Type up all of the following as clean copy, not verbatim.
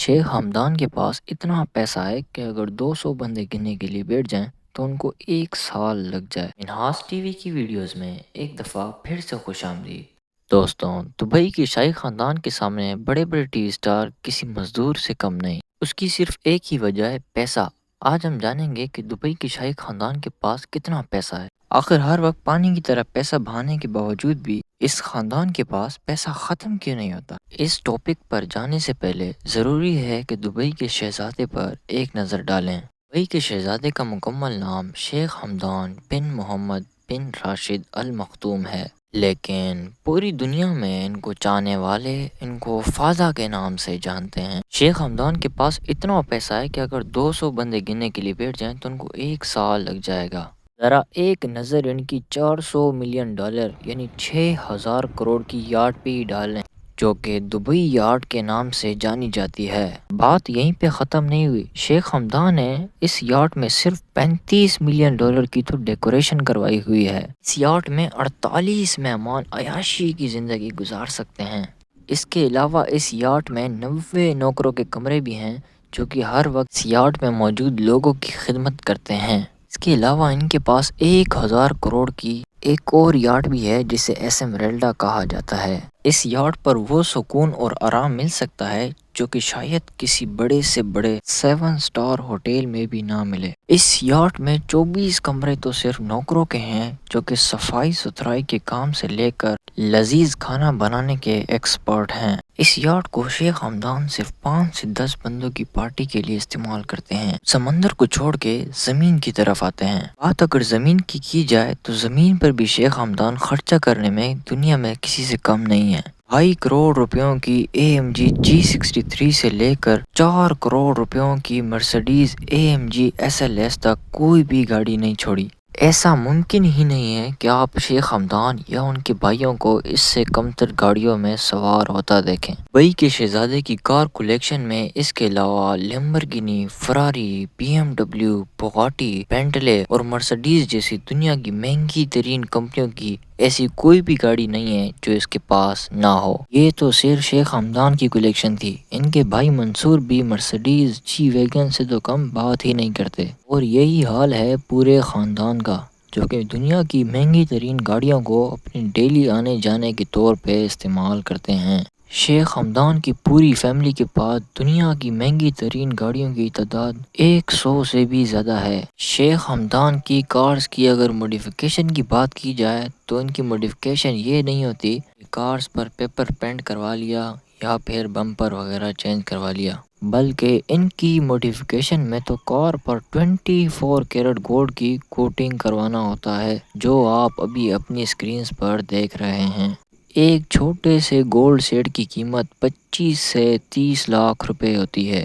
شیخ ہمدان کے پاس اتنا پیسہ ہے کہ اگر 200 بندے گننے کے لیے بیٹھ جائیں تو ان کو 1 سال لگ جائے۔ منہاس ٹی وی کی ویڈیوز میں ایک دفعہ پھر سے خوش آمدید۔ دوستوں، دبئی کے شاہی خاندان کے سامنے بڑے بڑے ٹی وی سٹار کسی مزدور سے کم نہیں۔ اس کی صرف ایک ہی وجہ ہے پیسہ۔ آج ہم جانیں گے کہ دبئی کے شاہی خاندان کے پاس کتنا پیسہ ہے۔ آخر ہر وقت پانی کی طرح پیسہ بہانے کے باوجود بھی اس خاندان کے پاس پیسہ ختم کیوں نہیں ہوتا؟ اس ٹاپک پر جانے سے پہلے ضروری ہے کہ دبئی کے شہزادے پر ایک نظر ڈالیں۔ دبئی کے شہزادے کا مکمل نام شیخ ہمدان بن محمد بن راشد ال مختوم ہے، لیکن پوری دنیا میں ان کو چاہنے والے ان کو فاضا کے نام سے جانتے ہیں۔ شیخ ہمدان کے پاس اتنا پیسہ ہے کہ اگر 200 بندے گننے کے لیے بیٹھ جائیں تو ان کو 1 سال لگ جائے گا۔ ذرا ایک نظر ان کی $400 ملین یعنی 6000 کروڑ کی یاٹ پہ ہی ڈالیں، جو کہ دبئی یاٹ کے نام سے جانی جاتی ہے۔ بات یہیں پہ ختم نہیں ہوئی۔ شیخ ہمدان نے اس یاٹ میں صرف $35 ملین کی تو ڈیکوریشن کروائی ہوئی ہے۔ اس یاٹ میں 48 مہمان عیاشی کی زندگی گزار سکتے ہیں۔ اس کے علاوہ اس یاٹ میں 90 نوکروں کے کمرے بھی ہیں جو کہ ہر وقت اس یاٹ میں موجود لوگوں کی خدمت کرتے ہیں۔ اس کے علاوہ ان کے پاس 1000 کروڑ کی ایک اور یاٹ بھی ہے جسے ایسمریلڈا کہا جاتا ہے۔ اس یاٹ پر وہ سکون اور آرام مل سکتا ہے جو کہ شاید کسی بڑے سے بڑے 7 سٹار ہوٹل میں بھی نہ ملے۔ اس یاٹ میں 24 کمرے تو صرف نوکروں کے ہیں جو کہ صفائی ستھرائی کے کام سے لے کر لذیذ کھانا بنانے کے ایکسپرٹ ہیں۔ اس یاٹ کو شیخ ہمدان صرف 5 سے 10 بندوں کی پارٹی کے لیے استعمال کرتے ہیں۔ سمندر کو چھوڑ کے زمین کی طرف آتے ہیں۔ بات اگر زمین کی جائے تو زمین پر بھی شیخ ہمدان خرچہ کرنے میں دنیا میں کسی سے کم نہیں ہے۔ 2.5 کروڑ روپیوں کی AMG G63 سے لے کر 4 کروڑ روپیوں کی مرسڈیز AMG SLS تک کوئی بھی گاڑی نہیں چھوڑی۔ ایسا ممکن ہی نہیں ہے کہ آپ شیخ ہمدان یا ان کے بھائیوں کو اس سے کمتر گاڑیوں میں سوار ہوتا دیکھیں۔ دبئی کے شہزادے کی کار کلیکشن میں اس کے علاوہ لیمبورگینی، فراری، BMW، بوگاٹی، بینٹلے اور مرسڈیز جیسی دنیا کی مہنگی ترین کمپنیوں کی ایسی کوئی بھی گاڑی نہیں ہے جو اس کے پاس نہ ہو۔ یہ تو صرف شیخ ہمدان کی کلیکشن تھی۔ ان کے بھائی منصور بھی مرسڈیز جی ویگن سے تو کم بات ہی نہیں کرتے، اور یہی حال ہے پورے خاندان کا، جو کہ دنیا کی مہنگی ترین گاڑیوں کو اپنے ڈیلی آنے جانے کے طور پہ استعمال کرتے ہیں۔ شیخ ہمدان کی پوری فیملی کے پاس دنیا کی مہنگی ترین گاڑیوں کی تعداد 100 سے بھی زیادہ ہے۔ شیخ ہمدان کی کارز کی اگر موڈیفیکیشن کی بات کی جائے تو ان کی موڈیفیکیشن یہ نہیں ہوتی کہ کارز پر پیپر پینٹ کروا لیا یا پھر بمپر وغیرہ چینج کروا لیا، بلکہ ان کی موڈیفیکیشن میں تو کار پر 24 کیرٹ گولڈ کی کوٹنگ کروانا ہوتا ہے، جو آپ ابھی اپنی اسکرینز پر دیکھ رہے ہیں۔ ایک چھوٹے سے گولڈ سیٹ کی قیمت 25 سے 30 لاکھ روپے ہوتی ہے۔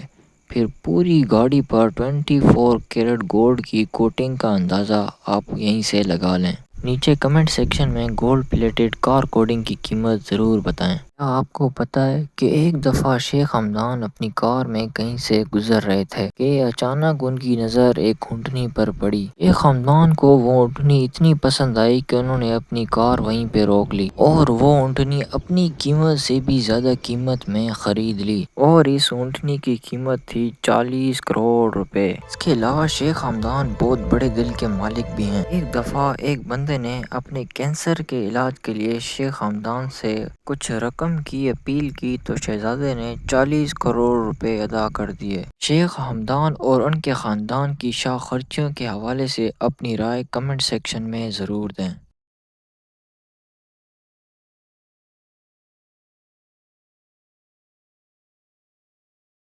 پھر پوری گاڑی پر 24 کیرٹ گولڈ کی کوٹنگ کا اندازہ آپ یہیں سے لگا لیں۔ نیچے کمنٹ سیکشن میں گولڈ پلیٹڈ کار کوڈنگ کی قیمت ضرور بتائیں۔ کیا آپ کو پتہ ہے کہ ایک دفعہ شیخ ہمدان اپنی کار میں کہیں سے گزر رہے تھے کہ اچانک ان کی نظر ایک اونٹنی پر پڑی۔ شیخ ہمدان کو وہ اونٹنی اتنی پسند آئی کہ انہوں نے اپنی کار وہیں پہ روک لی اور وہ اونٹنی اپنی قیمت سے بھی زیادہ قیمت میں خرید لی، اور اس اونٹنی کی قیمت تھی 40 کروڑ روپے۔ اس کے علاوہ شیخ ہمدان بہت بڑے دل کے مالک بھی ہیں۔ ایک دفعہ ایک بندے نے اپنے کینسر کے علاج کے لیے شیخ ہمدان سے کچھ رقم کی اپیل کی تو شہزادے نے 40 کروڑ روپے ادا کر دیے۔ شیخ ہمدان اور ان کے خاندان کی شاہ خرچیوں کے حوالے سے اپنی رائے کمنٹ سیکشن میں ضرور دیں۔